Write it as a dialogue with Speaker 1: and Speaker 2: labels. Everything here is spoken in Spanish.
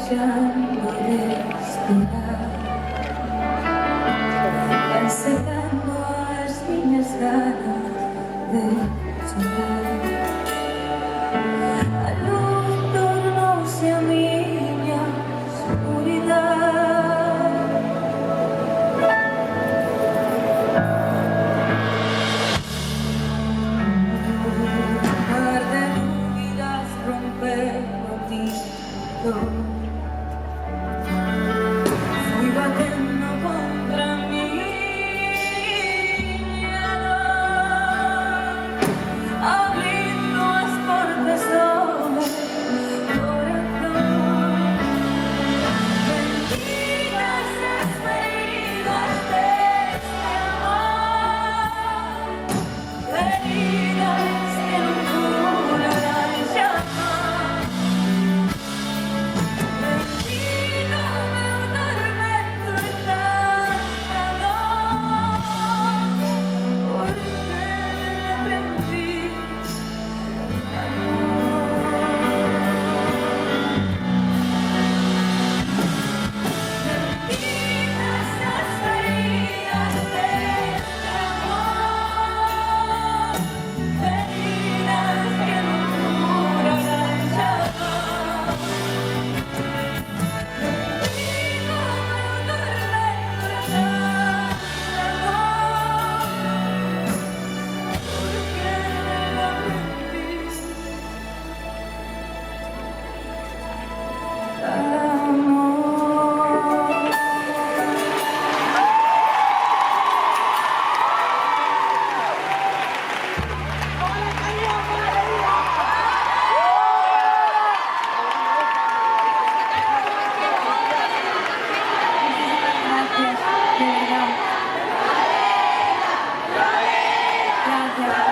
Speaker 1: dejando de esperar, van secando as minhas ganas de chorar. A luz tornou-se a minha escuridade. Un mar de dúvidas rompeu o tinto. Fui batendo contra a miña dor, abrindo as portas do meu corazón. Benditas as feridas deste amor, feridas que non curarán jamais. Bendito meu tormento e tanta dor, porque aprendi benditas as feridas deste amor, feridas que non curarán jamais. Bendito meu tormento e tanta dor, porque aprendi amor. Gracias, de verdad. Gracias.